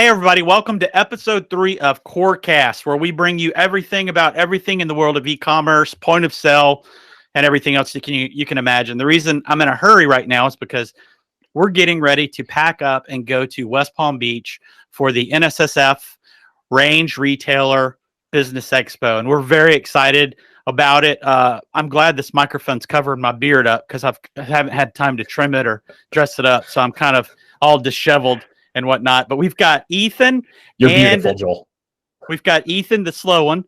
Hey, everybody. Welcome to episode 3 of coreCAST, where we bring you everything about everything in the world of e-commerce, point of sale, and everything else you can imagine. The reason I'm in a hurry right now is because we're getting ready to pack up and go to West Palm Beach for the NSSF Range Retailer Business Expo, and we're very excited about it. I'm glad this microphone's covering my beard up because I haven't had time to trim it or dress it up, so I'm kind of all disheveled and whatnot. But we've got Ethan. You're beautiful, Joel. We've got Ethan, the slow one.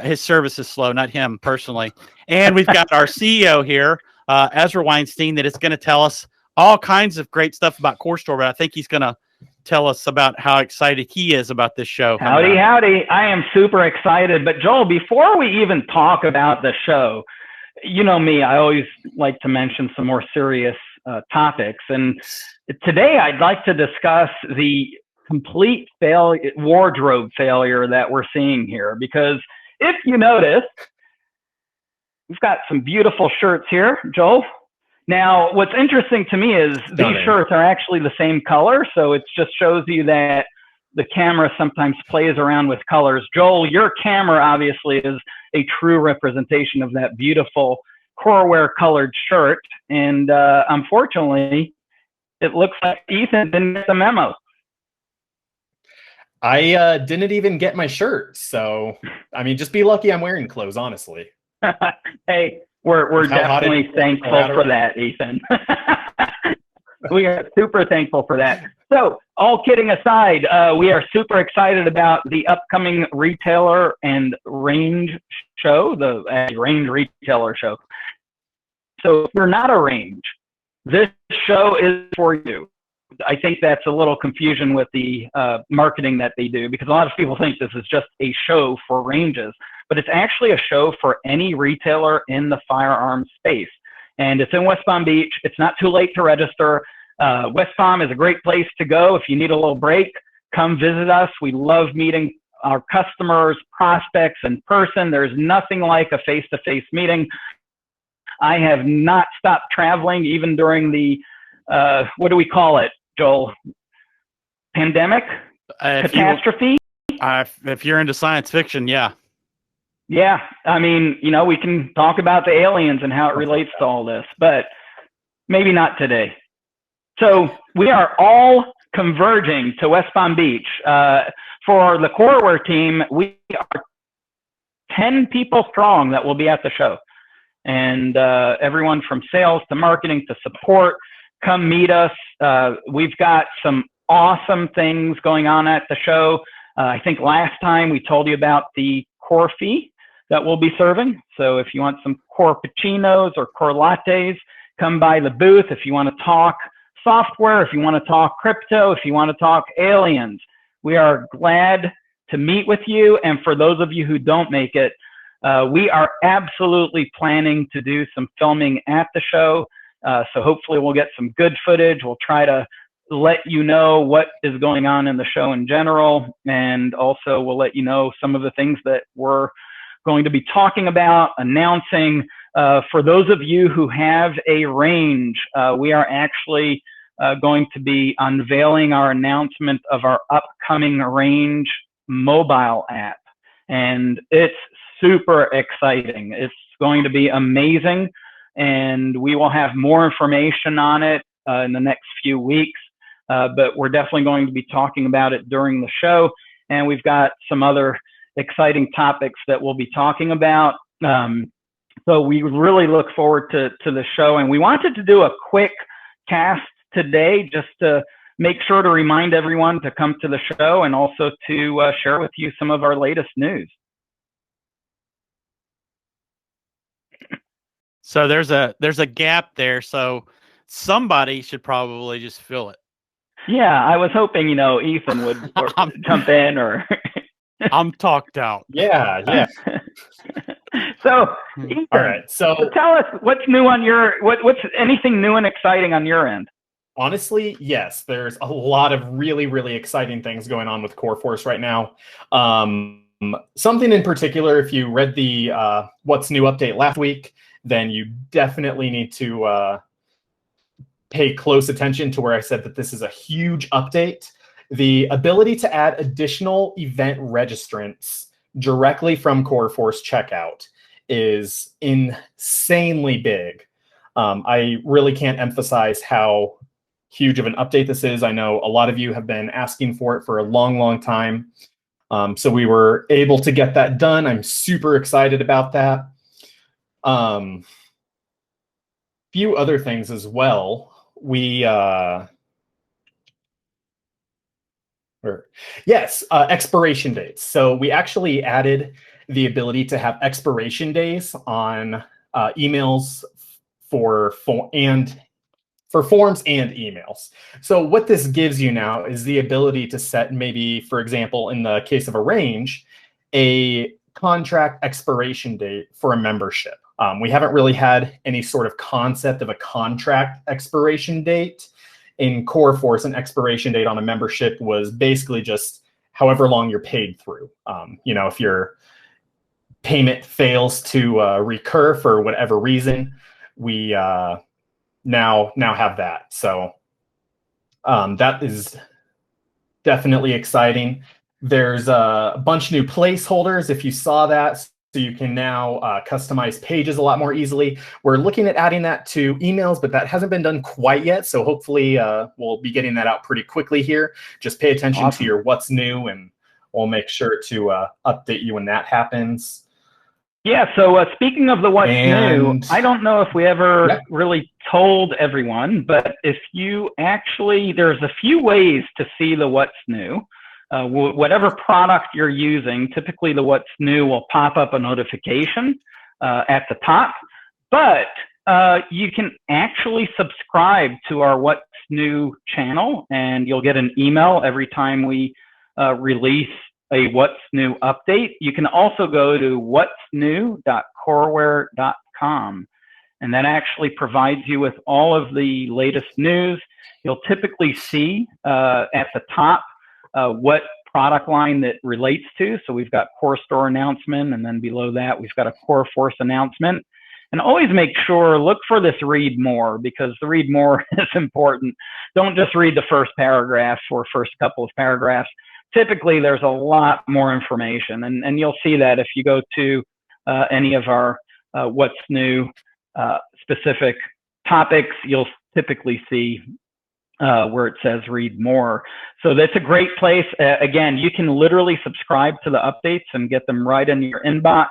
His service is slow, not him personally. And we've got our CEO here, Ezra Weinstein, that is going to tell us all kinds of great stuff about coreSTORE, but I think he's going to tell us about how excited he is about this show. Howdy, howdy. I am super excited. But Joel, before we even talk about the show, you know me, I always like to mention some more serious topics. And today I'd like to discuss the complete wardrobe failure that we're seeing here. Because if you notice, we've got some beautiful shirts here, Joel. Now, what's interesting to me is these shirts are actually the same color, so it just shows you that the camera sometimes plays around with colors. Joel, your camera obviously is a true representation of that beautiful CoreWear colored shirt, and unfortunately, it looks like Ethan didn't get the memo. I didn't even get my shirt, so, I mean, just be lucky I'm wearing clothes, honestly. Hey. We're definitely thankful for that, Ethan. We are super thankful for that. So, all kidding aside, we are super excited about the upcoming retailer and range show, the range retailer show. So, if you're not a range, this show is for you. I think that's a little confusion with the marketing that they do, because a lot of people think this is just a show for ranges, but it's actually a show for any retailer in the firearms space. And it's in West Palm Beach. It's not too late to register. West Palm is a great place to go. If you need a little break, come visit us. We love meeting our customers, prospects in person. There's nothing like a face-to-face meeting. I have not stopped traveling even during the, what do we call it, Joel? Pandemic? Catastrophe? If you're into science fiction, yeah. Yeah, I mean, you know, we can talk about the aliens and how it relates to all this, but maybe not today. So we are all converging to West Palm Beach. For the coreWear team, we are 10 people strong that will be at the show. And everyone from sales to marketing to support, come meet us. We've got some awesome things going on at the show. I think last time we told you about the coreFFEINE that we'll be serving. So if you want some corePuccinos or core lattes, come by the booth. If you want to talk software, if you want to talk crypto, if you want to talk aliens, we are glad to meet with you. And for those of you who don't make it, we are absolutely planning to do some filming at the show. So hopefully we'll get some good footage. We'll try to let you know what is going on in the show in general. And also we'll let you know some of the things that we're going to be talking about, announcing. For those of you who have a range, we are actually going to be unveiling our announcement of our upcoming range mobile app. And it's super exciting. It's going to be amazing. And we will have more information on it in the next few weeks. But we're definitely going to be talking about it during the show. And we've got some other exciting topics that we'll be talking about. So we really look forward to the show. And we wanted to do a quick cast today just to make sure to remind everyone to come to the show and also to share with you some of our latest news. So there's a gap there. So somebody should probably just fill it. Yeah, I was hoping, you know, Ethan would jump in or... I'm talked out. Yeah. So, Ethan, all right. So tell us what's new on what's anything new and exciting on your end? Honestly, yes, there's a lot of really, really exciting things going on with coreFORCE right now. Something in particular, if you read the What's New update last week, then you definitely need to pay close attention to where I said that this is a huge update. the ability to add additional event registrants directly from coreFORCE checkout is insanely big. I really can't emphasize how huge of an update this is. I know a lot of you have been asking for it for a long, long time. So we were able to get that done. I'm super excited about that. Few other things as well. Expiration dates. So we actually added the ability to have expiration days on emails for forms and emails. So what this gives you now is the ability to set, maybe, for example, in the case of Arrange, a contract expiration date for a membership. We haven't really had any sort of concept of a contract expiration date. In coreFORCE, an expiration date on a membership was basically just however long you're paid through. You know, if your payment fails to recur for whatever reason, we now have that. So that is definitely exciting. There's a bunch of new placeholders, if you saw that. So you can now customize pages a lot more easily. We're looking at adding that to emails, but that hasn't been done quite yet. So hopefully we'll be getting that out pretty quickly here. Just pay attention to your what's new, and we'll make sure to update you when that happens. Yeah, so speaking of the what's new, I don't know if we ever really told everyone, but if you actually, there's a few ways to see the what's new. Whatever product you're using, typically the what's new will pop up a notification at the top, but you can actually subscribe to our what's new channel, and you'll get an email every time we release a what's new update. You can also go to what'snew.coreware.com, and that actually provides you with all of the latest news. You'll typically see at the top what product line that relates to. So we've got coreSTORE announcement, and then below that we've got a coreFORCE announcement. And always make sure, look for this read more, because the read more is important. Don't just read the first paragraph or first couple of paragraphs. Typically there's a lot more information, and you'll see that if you go to any of our what's new specific topics, you'll typically see where it says read more. So that's a great place. Again, you can literally subscribe to the updates and get them right in your inbox.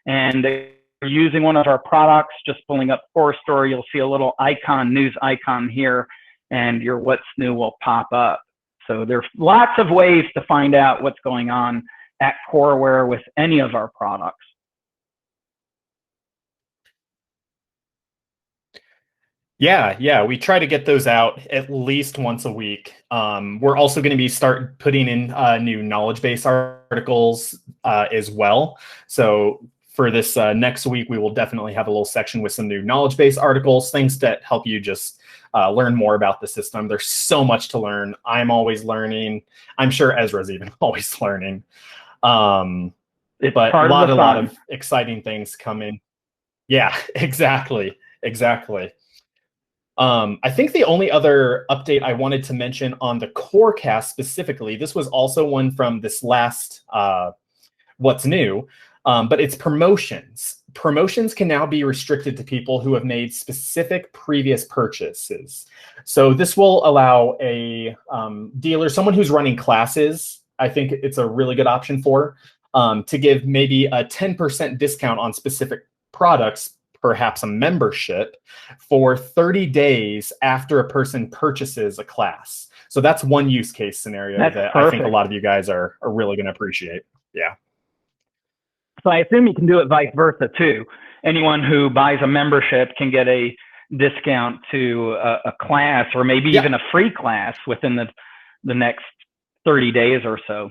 And if you're using one of our products, just pulling up coreSTORE, you'll see a little icon, news icon here, and your what's new will pop up. So there's lots of ways to find out what's going on at CoreWare with any of our products. Yeah, we try to get those out at least once a week. We're also going to be start putting in new knowledge base articles as well. So for this next week, we will definitely have a little section with some new knowledge base articles, things that help you just learn more about the system. There's so much to learn. I'm always learning. I'm sure Ezra's even always learning. But a lot of exciting things coming. Yeah, exactly. I think the only other update I wanted to mention on the coreCAST specifically, this was also one from this last what's new, but it's promotions. Promotions can now be restricted to people who have made specific previous purchases. So this will allow a dealer, someone who's running classes, I think it's a really good option for, to give maybe a 10% discount on specific products, perhaps a membership, for 30 days after a person purchases a class. So that's one use case scenario that I think a lot of you guys are really going to appreciate. Yeah. So I assume you can do it vice versa too. Anyone who buys a membership can get a discount to a class, or maybe even a free class within the next 30 days or so.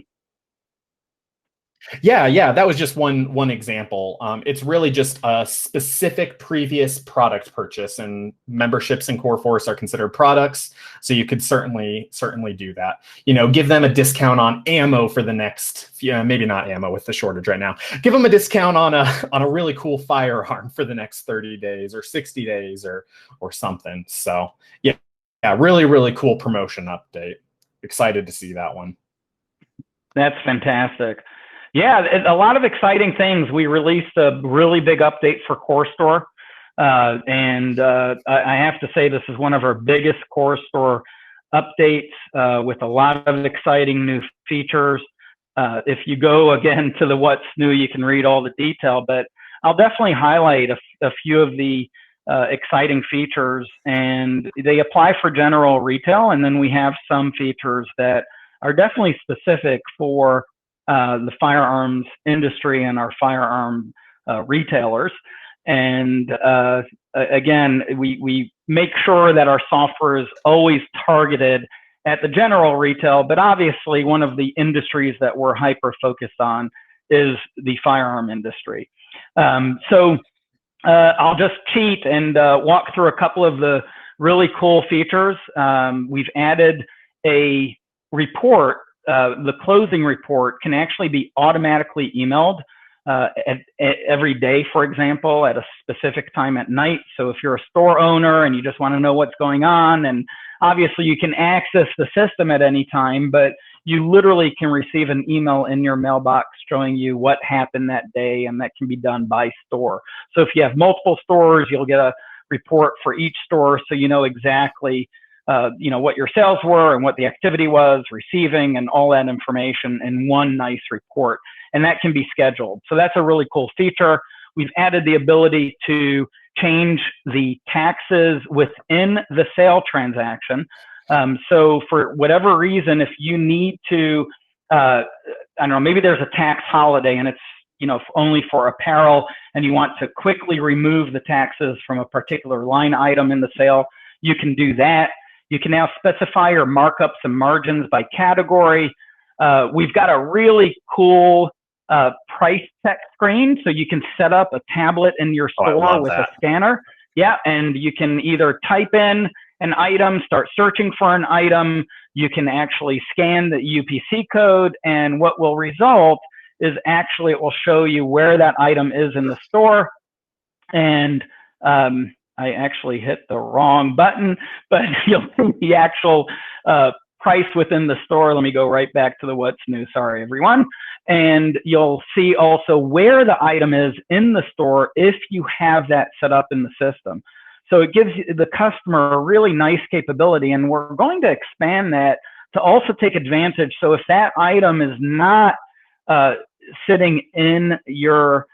Yeah, that was just one example. It's really just a specific previous product purchase, and memberships in coreFORCE are considered products, so you could certainly do that. You know, give them a discount on ammo for the next, maybe not ammo with the shortage right now. Give them a discount on a really cool firearm for the next 30 days or 60 days or something. So yeah, really cool promotion update. excited to see that one. That's fantastic. Yeah, a lot of exciting things. We released a really big update for coreSTORE. And I have to say this is one of our biggest coreSTORE updates with a lot of exciting new features. If you go again to the what's new, you can read all the detail, but I'll definitely highlight a few of the exciting features, and they apply for general retail. And then we have some features that are definitely specific for the firearms industry and our firearm retailers. And again, we make sure that our software is always targeted at the general retail, but obviously one of the industries that we're hyper focused on is the firearm industry. So I'll just cheat and walk through a couple of the really cool features. We've added a report. The closing report can actually be automatically emailed every day, for example, at a specific time at night. So if you're a store owner and you just want to know what's going on, and obviously you can access the system at any time, but you literally can receive an email in your mailbox showing you what happened that day, and that can be done by store. So if you have multiple stores, you'll get a report for each store, so you know exactly what your sales were and what the activity was, receiving, and all that information in one nice report. And that can be scheduled. So that's a really cool feature. We've added the ability to change the taxes within the sale transaction. So for whatever reason, if you need to, I don't know, maybe there's a tax holiday and it's only for apparel, and you want to quickly remove the taxes from a particular line item in the sale, you can do that. You can now specify your markups and margins by category. We've got a really cool price check screen, so you can set up a tablet in your store with a scanner. Yeah, and you can either type in an item, start searching for an item. You can actually scan the UPC code, and what will result is actually it will show you where that item is in the store. And I actually hit the wrong button, but you'll see the actual price within the store. Let me go right back to the what's new. Sorry, everyone. And you'll see also where the item is in the store if you have that set up in the system. So it gives the customer a really nice capability, and we're going to expand that to also take advantage. So if that item is not sitting in your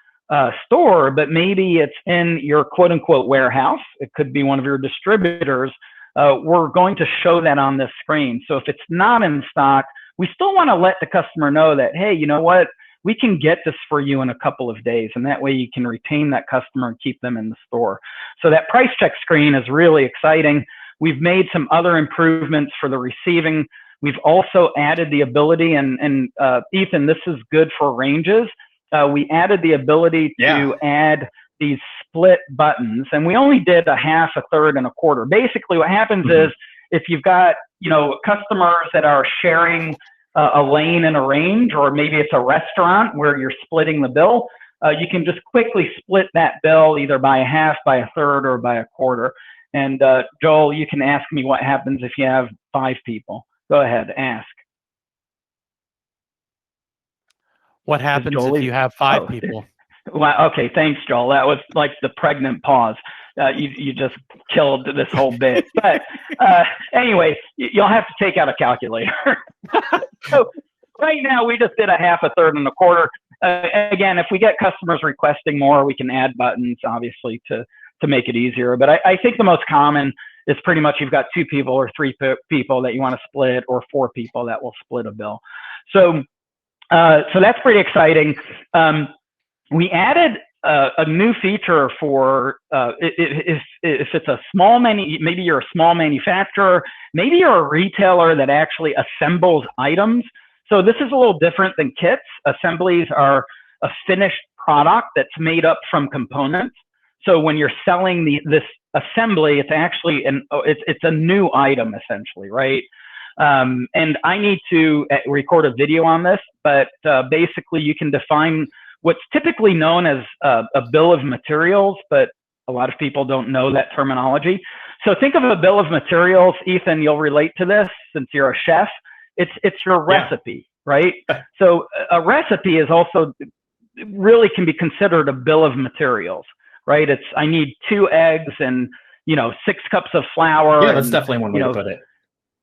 store, but maybe it's in your quote unquote warehouse, it could be one of your distributors, we're going to show that on this screen. So if it's not in stock, we still want to let the customer know that, hey, you know what, we can get this for you in a couple of days, and that way you can retain that customer and keep them in the store. So that price check screen is really exciting. We've made some other improvements for the receiving. We've also added the ability, and Ethan, this is good for ranges. We added the ability to add these split buttons, and we only did a half, a third, and a quarter. Basically what happens is if you've got customers that are sharing a lane in a range, or maybe it's a restaurant where you're splitting the bill, you can just quickly split that bill either by a half, by a third, or by a quarter. And Joel, you can ask me what happens if you have 5 people. Go ahead, ask. What happens if you have 5 people? Well, okay, thanks, Joel. That was like the pregnant pause. You just killed this whole bit. But anyway, you'll have to take out a calculator. So right now, we just did a half, a third, and a quarter. Again, if we get customers requesting more, we can add buttons, obviously, to make it easier. But I think the most common is pretty much you've got 2 people or 3 people that you want to split, or 4 people that will split a bill. So that's pretty exciting. We added a new feature for if it's a small maybe you're a small manufacturer, maybe you're a retailer that actually assembles items. So this is a little different than kits. Assemblies are a finished product that's made up from components. So when you're selling this assembly, it's actually it's a new item essentially, right? And I need to record a video on this, but basically you can define what's typically known as a bill of materials, but a lot of people don't know that terminology. So think of a bill of materials. Ethan, you'll relate to this since you're a chef. It's your recipe, right? So a recipe is also really can be considered a bill of materials, right? It's I need 2 eggs and 6 cups of flour. Yeah, that's and, definitely one way to put it.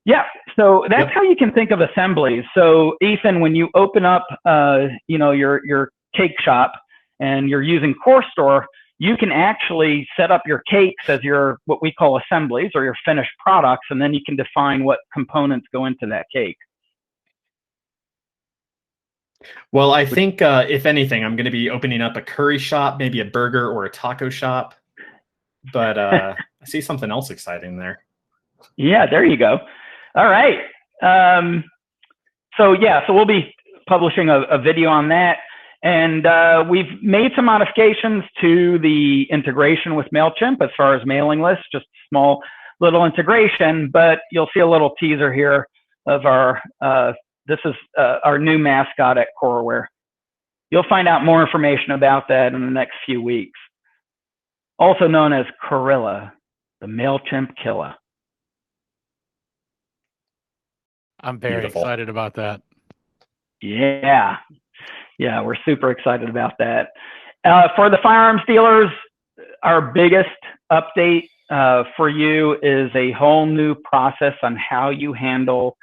Yeah, so that's how you can think of assemblies. So Ethan, when you open up, your cake shop and you're using coreSTORE, you can actually set up your cakes as your what we call assemblies or your finished products, and then you can define what components go into that cake. Well, I think if anything, I'm going to be opening up a curry shop, maybe a burger or a taco shop. But I see something else exciting there. Yeah, there you go. All right. So we'll be publishing a video on that. And we've made some modifications to the integration with MailChimp as far as mailing lists, just small little integration, but you'll see a little teaser here of our, this is our new mascot at CoreWare. You'll find out more information about that in the next few weeks. Also known as Corilla, the MailChimp killer. I'm very excited about that. Yeah, we're super excited about that. For the firearms dealers, our biggest update for you is a whole new process on how you handle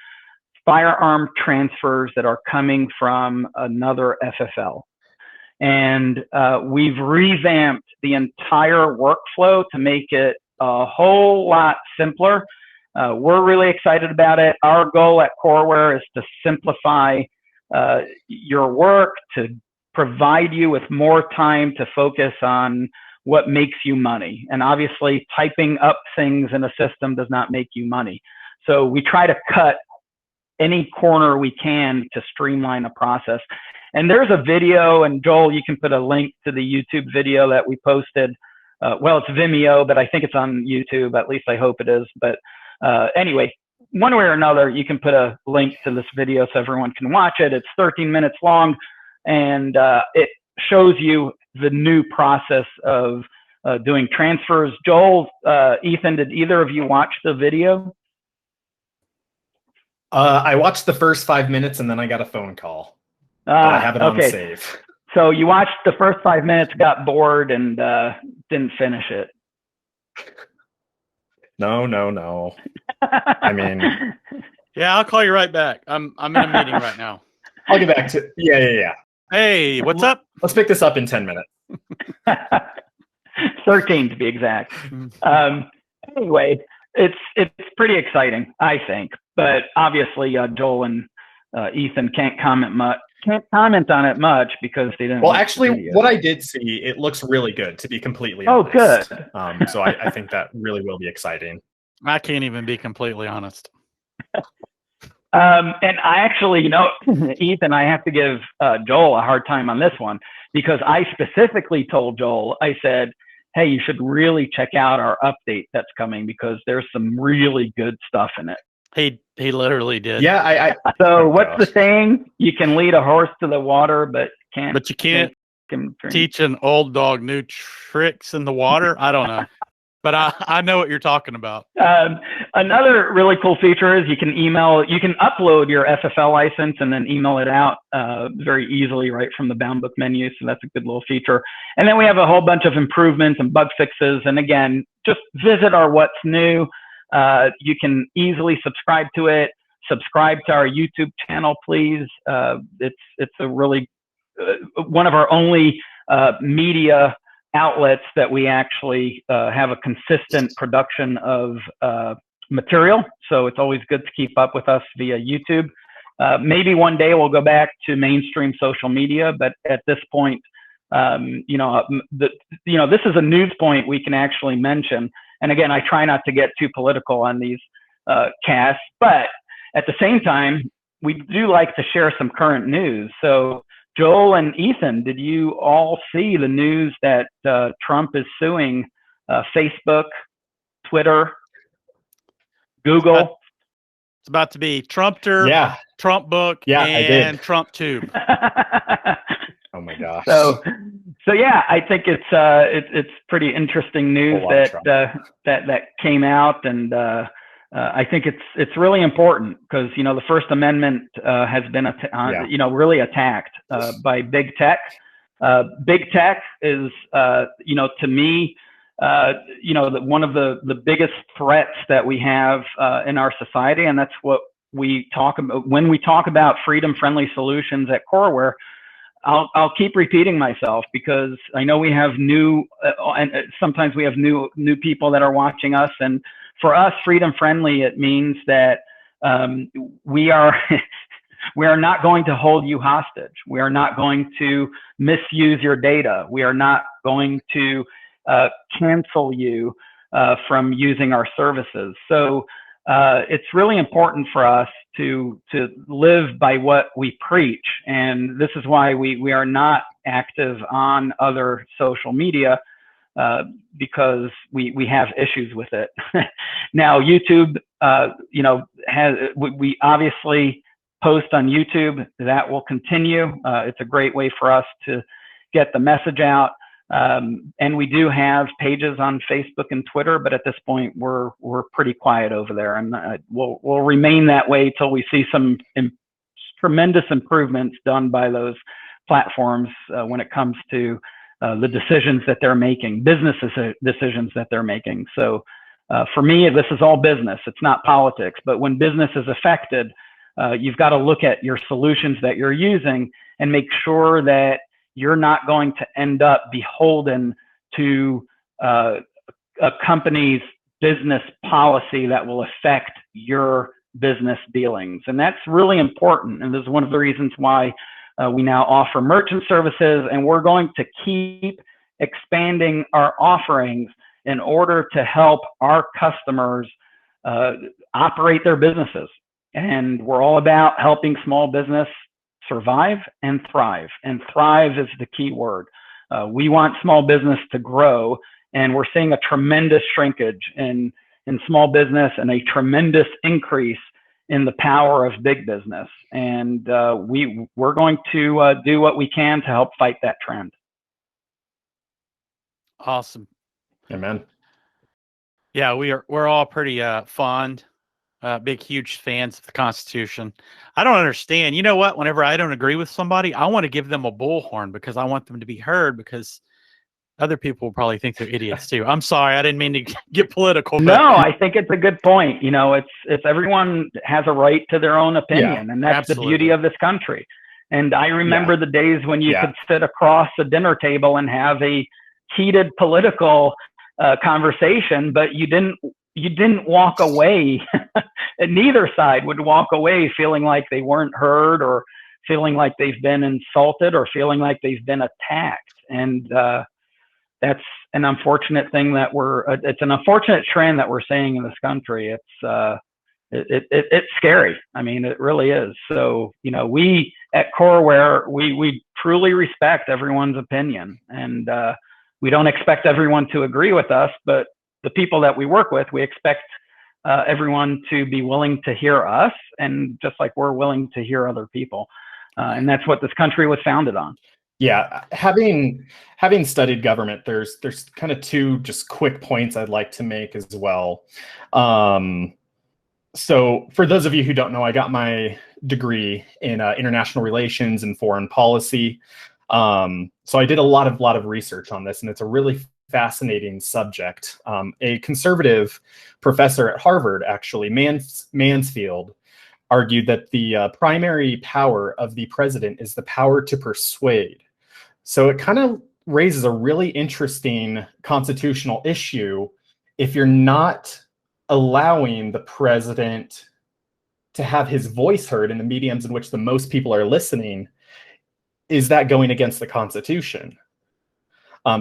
firearm transfers that are coming from another FFL. And we've revamped the entire workflow to make it a whole lot simpler. We're really excited about it. Our goal at CoreWare is to simplify your work, to provide you with more time to focus on what makes you money. And obviously, typing up things in a system does not make you money. So we try to cut any corner we can to streamline a process. And there's a video, and Joel, you can put a link to the YouTube video that we posted. Well, it's Vimeo, but I think it's on YouTube. At least I hope it is. But anyway, one way or another, you can put a link to this video so everyone can watch it. It's 13 minutes long, and it shows you the new process of doing transfers. Joel, Ethan, did either of you watch the video? I watched the first 5 minutes, and then I got a phone call. I have it on save. So you watched the first 5 minutes, got bored, and didn't finish it. No. I mean, yeah, I'll call you right back. I'm in a meeting right now. I'll get back to yeah. Hey, what's up? Let's pick this up in 10 minutes. 13 to be exact. Anyway, it's pretty exciting, I think. But obviously, Joel and Ethan can't comment on it much because they didn't. Well, actually, what I did see, it looks really good, to be completely honest. Oh, good. So I think that really will be exciting. I can't even be completely honest. And I actually, Ethan, I have to give Joel a hard time on this one because I specifically told Joel, I said, hey, you should really check out our update that's coming because there's some really good stuff in it. He literally did. Yeah, So what's the saying? You can lead a horse to the water, but you can't teach an old dog new tricks in the water. I don't know, but I know what you're talking about. Another really cool feature is you can upload your FFL license and then email it out very easily right from the bound book menu. So that's a good little feature. And then we have a whole bunch of improvements and bug fixes. And again, just visit our What's New. You can easily subscribe to it. Subscribe to our YouTube channel, please. It's a really one of our only media outlets that we actually have a consistent production of material. So it's always good to keep up with us via YouTube. Maybe one day we'll go back to mainstream social media, but at this point, this is a news point we can actually mention. And again, I try not to get too political on these casts, but at the same time, we do like to share some current news. So Joel and Ethan, did you all see the news that Trump is suing Facebook, Twitter, Google? It's about to be Trumpter, yeah. Trump book, and Trump tube. Oh my gosh. So yeah, I think it's pretty interesting news that came out, and I think it's really important because, you know, the First Amendment has been you know, really attacked by big tech. Big tech is, you know, to me, you know, one of the biggest threats that we have in our society, and that's what we talk about when we talk about freedom-friendly solutions at CoreWare. I'll keep repeating myself because I know we have new, and sometimes we have new people that are watching us. And for us, freedom friendly, it means that we are we are not going to hold you hostage. We are not going to misuse your data. We are not going to cancel you from using our services. So it's really important for us to live by what we preach. And this is why we are not active on other social media because we have issues with it. Now, YouTube, you know, we obviously post on YouTube. That will continue. It's a great way for us to get the message out. And we do have pages on Facebook and Twitter, but at this point we're pretty quiet over there, and we'll remain that way till we see some tremendous improvements done by those platforms when it comes to the decisions that they're making, business decisions that they're making. So for me, this is all business. It's not politics. But when business is affected, you've got to look at your solutions that you're using and make sure that you're not going to end up beholden to a company's business policy that will affect your business dealings. And that's really important. And this is one of the reasons why we now offer merchant services, and we're going to keep expanding our offerings in order to help our customers operate their businesses. And we're all about helping small business survive and thrive. And thrive is the key word. We want small business to grow, and we're seeing a tremendous shrinkage in small business and a tremendous increase in the power of big business. And we're going to do what we can to help fight that trend. Awesome. Amen. Yeah, we're all pretty fond. Big, huge fans of the Constitution. I don't understand. You know what? Whenever I don't agree with somebody, I want to give them a bullhorn because I want them to be heard, because other people will probably think they're idiots too. I'm sorry. I didn't mean to get political. No, I think it's a good point. You know, it's everyone has a right to their own opinion, and that's absolutely the beauty of this country. And I remember the days when you could sit across a dinner table and have a heated political conversation, but you didn't walk away. And neither side would walk away feeling like they weren't heard, or feeling like they've been insulted, or feeling like they've been attacked. And that's an unfortunate thing that it's an unfortunate trend that we're seeing in this country. It's scary. I mean, it really is. So, you know, we at CoreWare, we truly respect everyone's opinion, and we don't expect everyone to agree with us, but the people that we work with, we expect everyone to be willing to hear us, and just like we're willing to hear other people. And that's what this country was founded on. Yeah, having studied government, there's kind of two just quick points I'd like to make as well. So for those of you who don't know, I got my degree in international relations and foreign policy. So I did a lot of research on this, and it's a really fascinating subject. A conservative professor at Harvard, actually, Mansfield, argued that the primary power of the president is the power to persuade. So it kind of raises a really interesting constitutional issue if you're not allowing the president to have his voice heard in the mediums in which the most people are listening. Is that going against the Constitution?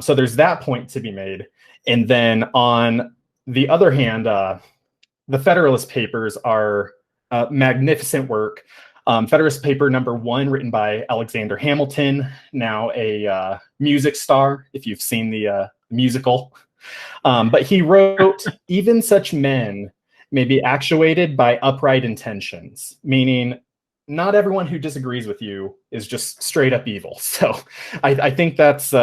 So there's that point to be made. And then on the other hand, the Federalist Papers are magnificent work. Federalist Paper #1, written by Alexander Hamilton, now a music star, if you've seen the musical. But he wrote, "Even such men may be actuated by upright intentions," meaning not everyone who disagrees with you is just straight up evil. So I think that's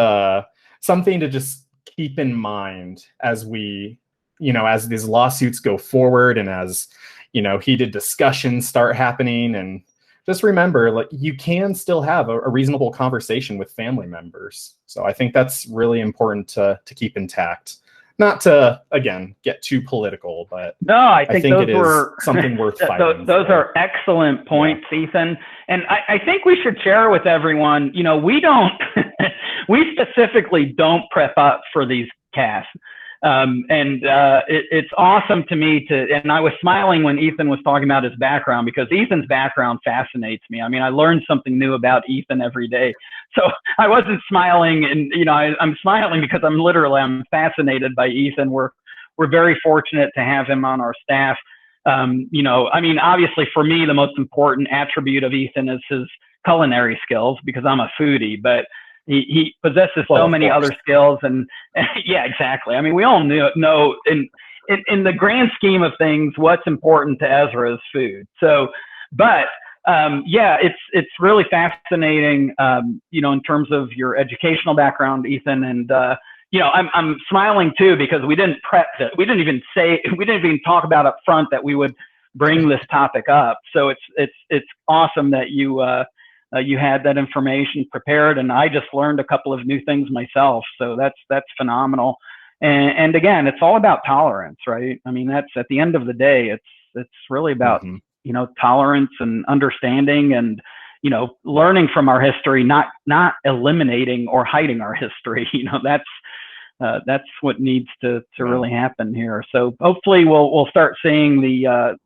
something to just keep in mind as we as these lawsuits go forward and as, heated discussions start happening, and just remember, like, you can still have a reasonable conversation with family members. So I think that's really important to keep intact. Not to, again, get too political, but no, I think those it is something worth fighting. Those are excellent points, yeah. Ethan. And I think we should share with everyone, we don't, we specifically don't prep up for these casts. It's awesome to me and I was smiling when Ethan was talking about his background, because Ethan's background fascinates me. I mean, I learned something new about Ethan every day. So I wasn't smiling, and, I'm smiling because I'm fascinated by Ethan. We're very fortunate to have him on our staff. I mean, obviously for me, the most important attribute of Ethan is his culinary skills, because I'm a foodie, but he possesses so many other skills, and yeah, exactly. I mean, we all know in the grand scheme of things, what's important to Ezra is food. So, but yeah, it's really fascinating, in terms of your educational background, Ethan, and I'm smiling too, because we didn't prep it. We didn't even talk about up front that we would bring this topic up. So it's awesome that you had that information prepared, and I just learned a couple of new things myself. So that's phenomenal. And again, it's all about tolerance, right? I mean, that's at the end of the day, it's really about, tolerance and understanding, and, learning from our history, not eliminating or hiding our history. That's what needs to really happen here. So hopefully we'll start seeing the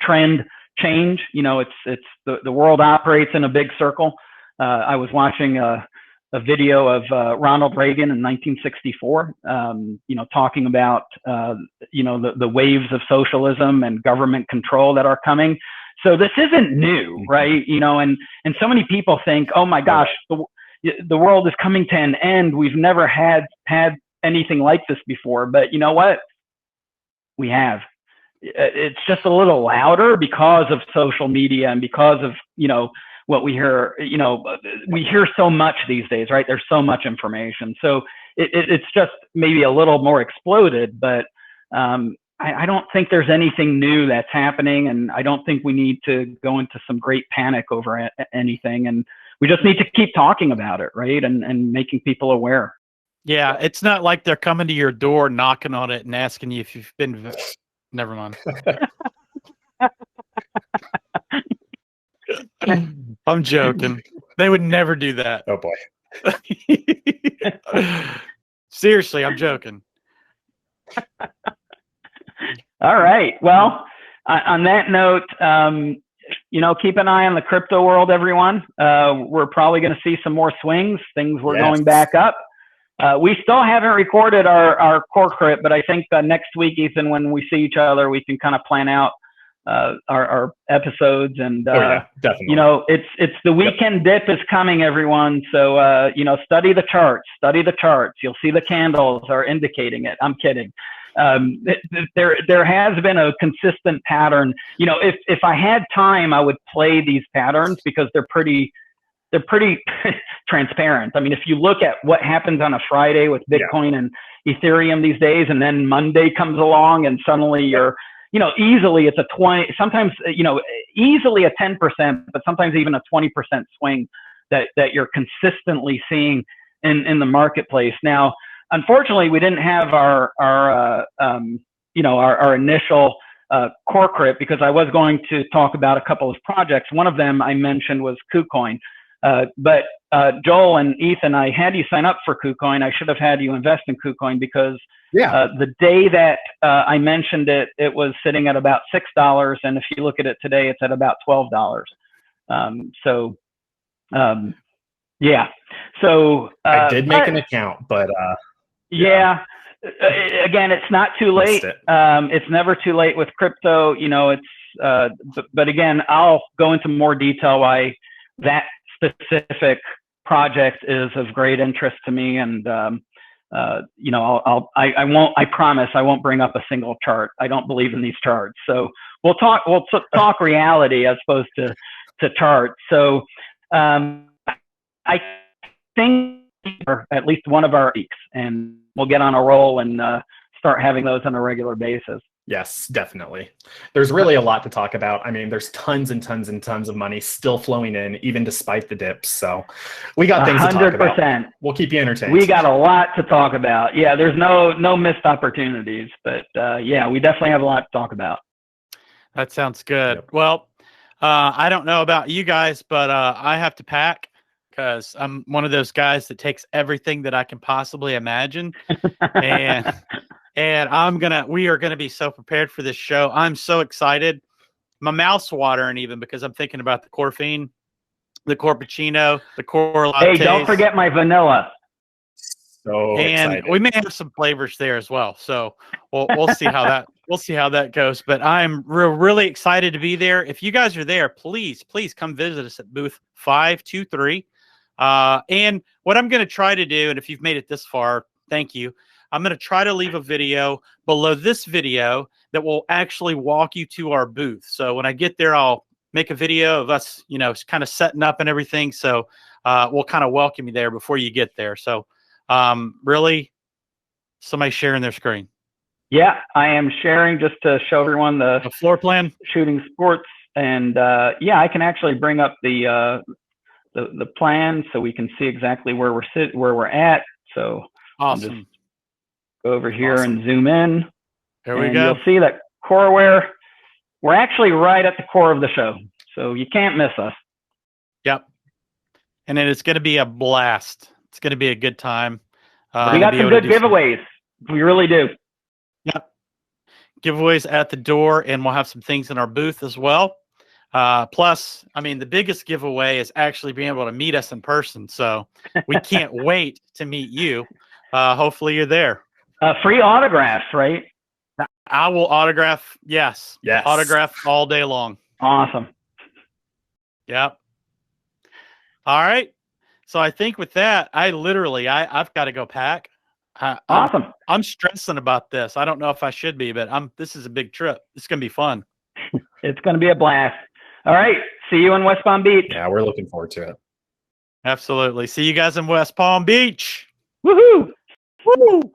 trend change. It's the world operates in a big circle. I was watching a video of Ronald Reagan in 1964, talking about the waves of socialism and government control that are coming. So this isn't new, right? And so many people think, oh my gosh, the world is coming to an end. We've never had anything like this before. But you know what? We have. It's just a little louder because of social media and because of, what we hear. We hear so much these days, right? There's so much information. So it's just maybe a little more exploded, but I don't think there's anything new that's happening, and I don't think we need to go into some great panic over anything. And we just need to keep talking about it, right? And making people aware. Yeah, it's not like they're coming to your door, knocking on it, and asking you if you've been. Never mind. I'm joking. They would never do that. Oh boy. Seriously, I'm joking. All right. Well, on that note, keep an eye on the crypto world, everyone. We're probably going to see some more swings. Things were going back up. We still haven't recorded our core crypt, but I think next week, Ethan, when we see each other, we can kind of plan out our episodes, and definitely. It's the weekend dip is coming, everyone. So study the charts. You'll see the candles are indicating it. I'm kidding. There has been a consistent pattern. If I had time, I would play these patterns, because they're pretty transparent. I mean, if you look at what happens on a Friday with Bitcoin and Ethereum these days, and then Monday comes along and suddenly you're, easily it's a 20, sometimes, easily a 10%, but sometimes even a 20% swing that you're consistently seeing in the marketplace. Now, unfortunately, we didn't have our initial core crypt, because I was going to talk about a couple of projects. One of them I mentioned was KuCoin. But Joel and Ethan, I had you sign up for KuCoin. I should have had you invest in KuCoin, because the day that I mentioned it, it was sitting at about $6. And if you look at it today, it's at about $12. Yeah. So I did make an account, but yeah. Again, it's not too late. It's never too late with crypto. But again, I'll go into more detail why that specific project is of great interest to me. And I promise I won't bring up a single chart. I don't believe in these charts. So we'll talk reality as opposed to charts. So I think at least one of our weeks, and we'll get on a roll and start having those on a regular basis. Yes, definitely. There's really a lot to talk about. I mean, there's tons and tons and tons of money still flowing in, even despite the dips. So we got things to talk about. 100%. We'll keep you entertained. We got a lot to talk about. Yeah, there's no missed opportunities, but yeah, we definitely have a lot to talk about. That sounds good. Yep. Well, I don't know about you guys, but I have to pack because I'm one of those guys that takes everything that I can possibly imagine. And we are gonna be so prepared for this show. I'm so excited. My mouth's watering even because I'm thinking about the coreFFEINE, the corePuccino, the core lattes. Hey, don't forget my vanilla. So And excited. we may have some flavors there as well. So we'll see how that goes. But I'm really excited to be there. If you guys are there, please come visit us at booth 523. And what I'm going to try to do, and if you've made it this far, thank you. I'm going to try to leave a video below this video that will actually walk you to our booth. So when I get there, I'll make a video of us, kind of setting up and everything. So we'll kind of welcome you there before you get there. So really, somebody sharing their screen. Yeah, I am sharing just to show everyone the floor plan, shooting sports, and yeah, I can actually bring up the plan so we can see exactly where we're at. So awesome. I'll just go over here and zoom in. There we go. You'll see that CoreWare, we're actually right at the core of the show, so you can't miss us. Yep. And then it's going to be a blast. It's going to be a good time. We got some good giveaways. We really do. Yep. Giveaways at the door, and we'll have some things in our booth as well. Plus, I mean, the biggest giveaway is actually being able to meet us in person. So we can't wait to meet you. Hopefully you're there. Free autographs, right? I will autograph. Yes. Autograph all day long. Awesome. Yep. All right. So I think with that, I've got to go pack. Awesome. I'm stressing about this. I don't know if I should be, but this is a big trip. It's going to be fun. It's going to be a blast. All right. See you in West Palm Beach. Yeah, we're looking forward to it. Absolutely. See you guys in West Palm Beach. Woohoo! Woo!